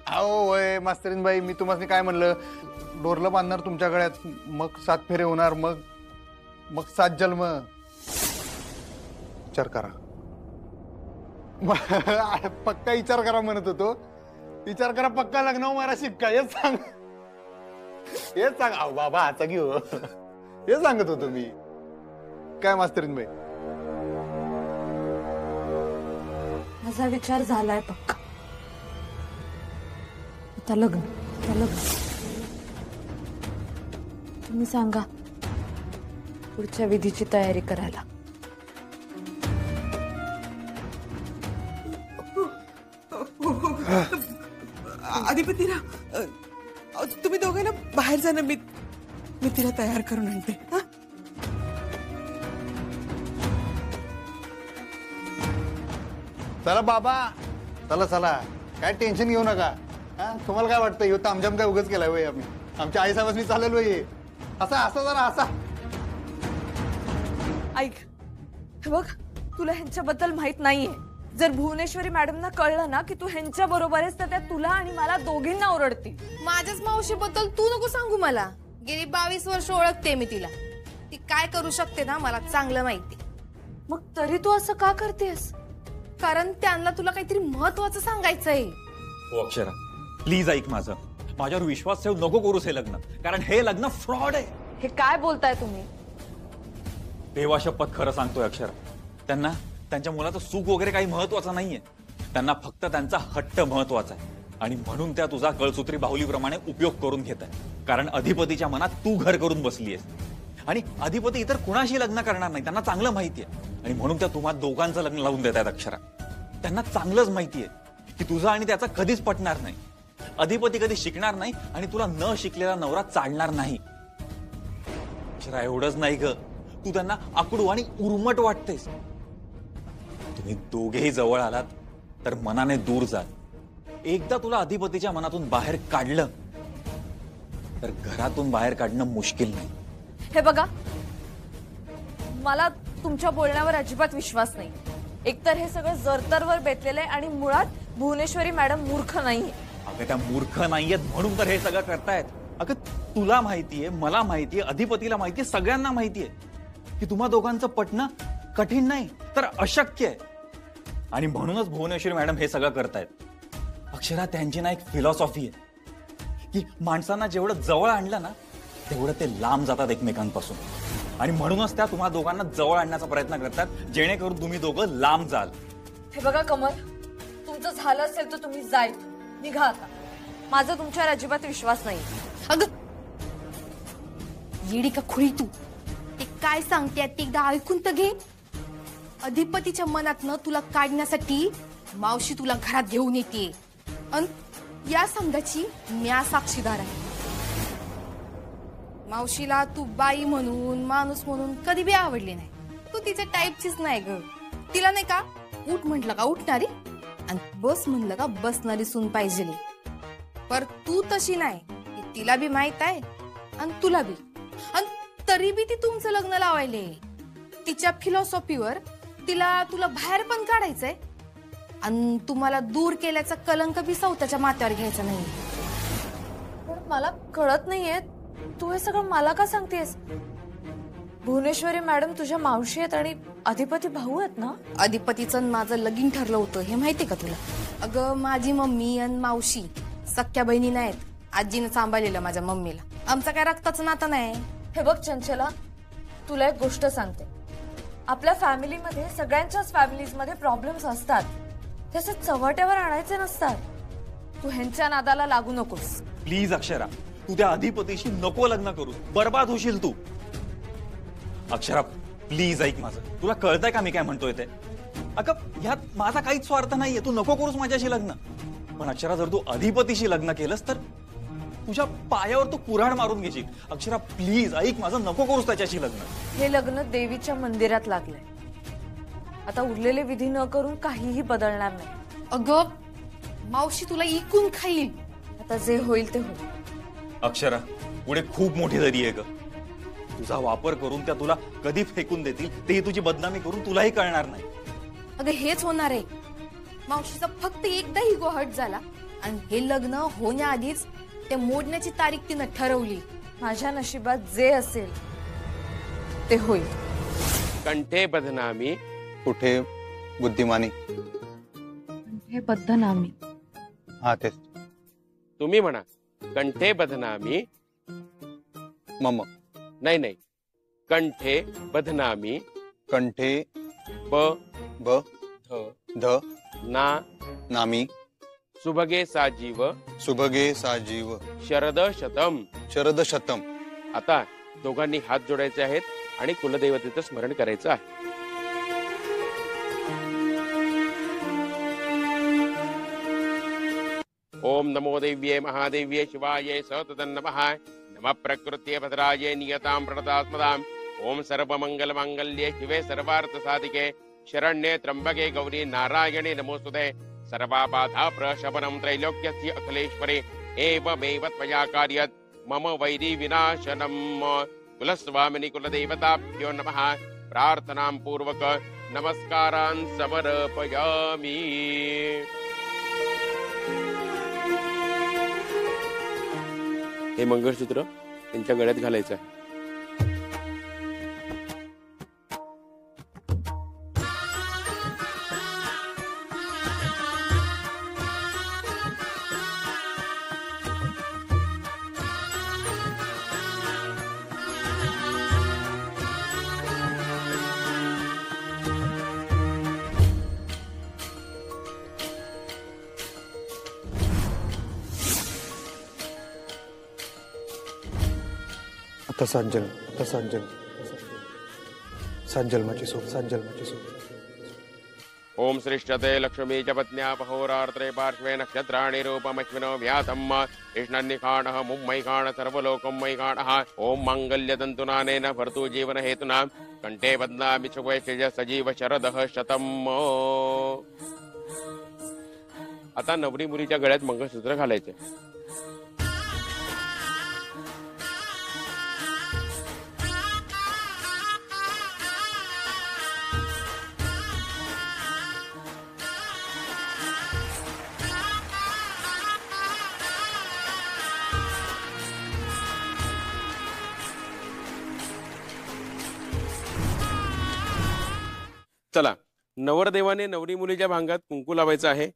अहो वय मास्तरीन बाई, मी तुम्हाला काय म्हणलं, डोरलं बांधणार तुमच्या गळ्यात, मग 7 फेरे होणार, मग 7 जन्म. विचार करा. पक्का विचार करा म्हणत होतो. विचार करा, पक्का लग्न मारा शिक्का. हेच सांग. अहो बाबा आचा घेऊ. हे सांगत होतो मी. काय मास्तरीन बाई? माझा विचार झालाय पक्का. आता लग्न. तुम्ही सांगा पुढच्या विधीची तयारी करायला. अधिपतीला तुम्ही दोघांना बाहेर जा ना, मी तिला तयार करून आणते. चला बाबा, चला काय टेन्शन घेऊ नका. तुम्हाला काय वाटतं, ह्यो तामझाम काय उगाच केलाय वय? आम्ही आमच्या आई साहेबांनी चालेल वय. असा जरा असा. ऐक, हे बघ, तुला ह्यांच्याबद्दल माहित नाहीये. जर भुवनेश्वरी मॅडमना कळलं ना की तू ह्यांच्या बरोबर आहेस, तर त्या तुला आणि मला दोघींना ओरडतील. माझ्याच मावशीबद्दल तू नको सांगू मला. गेली 22 वर्ष ओळखते मी तिला. ती काय करू शकते ना मला चांगलं माहिती. मग तरी तू असं का करतेस? कारण त्यांना तुला काहीतरी महत्वाचं सांगायचंय. हो अक्षरा, प्लीज ऐक माझं. माझ्यावर विश्वास ठेव, नको करूस हे लग्न, कारण हे लग्न फ्रॉड आहे. हे काय बोलताय तुम्ही? देवा शपथ खरं सांगतोय अक्षरा. त्यांना त्यांच्या मुलाचं सुख वगैरे काही महत्वाचं नाहीये. त्यांना फक्त त्यांचा हट्ट महत्वाचा आहे. आणि म्हणून त्या तुझा कळसूत्री बाहुलीप्रमाणे उपयोग करून घेत आहे. कारण अधिपतीच्या मनात तू घर करून बसलीयस. आणि अधिपती इतर कुणाशी लग्न करणार नाही, त्यांना चांगलं माहितीये. आणि म्हणून त्या तुम्हा दोघांचं लग्न लावून देत आहेत अक्षरा. त्यांना चांगलंच माहितीये की तुझा आणि त्याचा कधीच पटणार नाही. अधिपती कधी शिकणार नाही आणि तुला न शिकलेला नवरा चालणार नाही. अक्षरा, एवढंच नाही ग, तू त्यांना आकडू आणि उर्मट वाटतेस. तुम्ही दोघेही जवळ आलात तर मनाने दूर जाल. एकदा तुला अधिपतीच्या मनातून बाहेर काढलं तर घरातून बाहेर काढणं मुश्किल नाही. हे बघा, मला तुमच्या बोलण्यावर अजिबात विश्वास नाही. एकतर हे सगळं जरतरवर बेतलेलं आहे आणि मुळात भुवनेश्वरी मॅडम मूर्ख नाहीये. अगं त्या मूर्ख नाहीयेत म्हणून तर हे सगळं करतायत. अगं तुला माहितीये, मला माहितीये, अधिपतीला माहितीये, सगळ्यांना माहितीये की तुम्हा दोघांचं पटणं कठीण नाही तर अशक्य आहे. आणि म्हणूनच भुवनेश्वरी मॅडम हे सगळं करतायत. अक्षरा, त्यांची ना एक फिलॉसॉफी आहे की माणसांना जेवढं जवळ आणलं ना तेवढं ते लांब जातात एकमेकांपासून. आणि म्हणूनच त्या तुम्हा दोघांना जवळ आणण्याचा प्रयत्न करतात, जेणेकरून तुम्ही दोघं लांब जाल. हे बघा कमल, तुमचं झालं असेल तर तुम्ही जाय, निघा आता. माझा तुमच्यावर अजिबात विश्वास नाही. अगं येडी का खुळी तू? ते काय सांगते ते एकदा ऐकून तर घे. अधिपतीच्या मनातनं तुला काढण्यासाठी मावशी तुला घरात घेऊन येते. आणि या समजाची म्या साक्षीदार आहे. मावशीला तू बाई म्हणून, माणूस म्हणून कधी बी आवडली नाही. तू तिच्या टाईपचीच नाही ग. तिला नाही का उठ म्हटलं का उठणारी आणि बस म्हणलं का बसणारी सून पाहिजे. पर तू तशी नाही, तिला बी माहित आहे आणि तुला बी. आणि तरी बी ती तुमचं लग्न लावायले. तिच्या फिलॉसॉफीवर तुला बाहेर पण काढायचंय आणि तुम्हाला दूर केल्याचा कलंक बी स्वतःच्या माथ्यावर घ्यायचा नाही. पण मला कळत नाहीये, तू हे सगळं मला का सांगतेस? भुवनेश्वरी मॅडम तुझ्या मावशी आहेत आणि अधिपती भाऊ आहेत ना? अधिपतीचं माझं लगीन ठरलं होतं हे माहितीये का तुला? अगं माझी मम्मी आणि मावशी सख्या बहिणी नाहीत. आजीनं सांभाळलेलं माझ्या मम्मीला. आमचा काय रक्ताचं नातं नाही. हे बघ चंचला, तुला एक गोष्ट सांगते. आपल्या फॅमिलीमध्ये, सगळ्यांच्याच फॅमिलीजमध्ये प्रॉब्लेम्स असतात. तसे चव्हाट्यावर आणायचे नसतात. तू ह्यांच्या नादाला लागू नकोस. प्लीज अक्षरा, तू त्या अधिपतीशी नको लग्न करू, बर्बाद होशील तू. अक्षरा प्लीज ऐक माझं. तुला कळतंय का मी काय म्हणतोय ते? अगं ह्यात माझा काहीच स्वार्थ नाहीये. तू नको करूस माझ्याशी लग्न. पण अक्षरा, जर तू अधिपतीशी लग्न केलंस तर तुझ्या पायावर तू कुऱ्हाड मारून घेशील. अक्षरा प्लीज ऐक माझं, नको करूस त्याच्याशी लग्न. हे लग्न देवीच्या मंदिरात लागलंय. आता उरलेले विधी न करून काहीही बदलणार नाही. अगं मावशी तुला इकून खाईल. आता जे होईल ते होईल. अक्षरा, पुढे खूप मोठी दरी आहे ग. तुझा वापर करून त्या तुला कधी फेकून देतील तेही तुझी बदनामी करून तुलाही कळणार नाही. अगं हेच होणार आहे. मावशीचा फक्त एकदा इगो हर्ट झाला आणि हे लग्न होण्याआधीच ते मोडण्याची तारीख तिनं ठरवली. माझ्या नशिबात जे असेल ते होईल. कंठे बदनामी कुठे बुद्धिमानी. हे बद्धनामी. हा तेच. तुम्ही म्हणा कंठे बदनामी. मम. नाही नाही, कंठे बदनामी. कंठे ब ब ध ध ना नामी. सुभगे साजीव सुभगे साजीव. शरद शतम. शरद शतम. आता दोघांनी हात जोडायचे आहेत आणि कुलदैवतेचं स्मरण करायचं आहे. ओम नमो देव्ये महादेव्ये शिवाय सततं नमः. नमः प्रकृत्ये भद्राय नियतां प्रणतास्मदाम्. ओम सर्वमंगल मांगल्ये शिवे सर्वार्थ साधिके शरण्ये त्र्यंबके गौरी नारायणे नमोस्तुते. सर्वाबाधा प्रशमनं त्रैलोक्यस्य अखिलेश्वरे एवमेव त्वया कार्यत् मम वैरी विनाशनम्. कुलस्वामिनी कुलदेवताभ्यो नमः. प्रार्थनां पूर्वक नमस्कारान् समर्पयामि. हे मंगळसूत्र त्यांच्या गळ्यात घालायचं आहे. तसाच जन्म. तसाच जन्म. सात जन्माची सोप. सात जन्माची सोप. ओम श्रेष्ठते लक्ष्मी च पत्न्या पहोरार्त्रे पार्श्वे नक्षत्राणि रूपमश्विनो व्यातम्. कृष्णन्निखाणः मुम्मैखाण सर्वलोकं मैखाणः. ओम मांगल्यतन्तुनानेन भर्तु जीवन हेतुना. कंठे बध्नामि शुभे सजीव शरदः शतम्. आता नवरी मुलीच्या गळ्यात मंगळसूत्र घालायचे. चला, नवरदेवाने नवरी मुलीच्या भांगात कुंकू लावायचं आहे.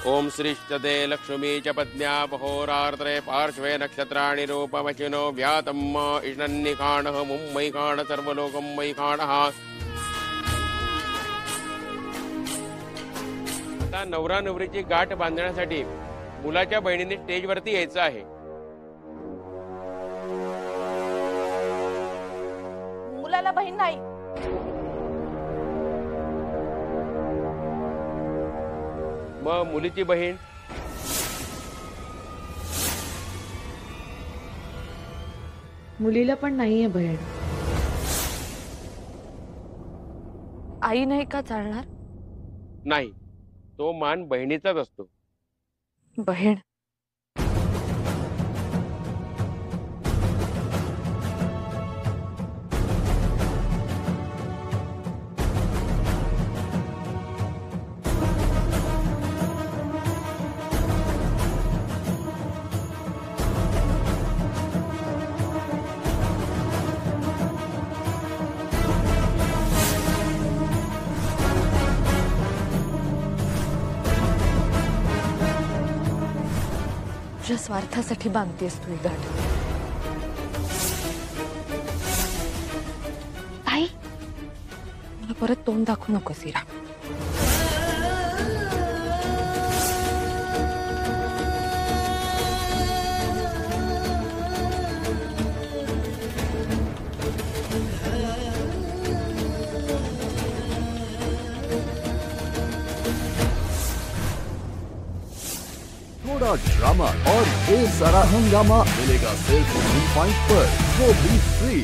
ओम श्रीष्ठते लक्ष्मी च पत्न्या पहोरार्त्रे पार्श्वे नक्षत्राणि रूपमश्विनो व्यातम्. इष्णन्निखाणः मुम्मैखाण सर्वलोकं मैखाणः. आता नवरा नवरीची गाठ बांधण्यासाठी मुलाच्या बहिणीने स्टेजवरती यायचं आहे. मुलाला बहीण नाही. मग मुलीची बहीण. मुलीला पण नाहीये बहीण. आई नाही का चालणार? नाही, तो मान बहिणीचाच असतो. बहीण. तुझ्या स्वार्थासाठी बांधतेस तू ही गाठ. आई, मला परत तोंड दाखवू नकोस हिरा. थोड़ा ड्रामा और ये सारा हंगामा मिलेगा सिर्फ 1 पॉइंट पर, वो भी फ्री.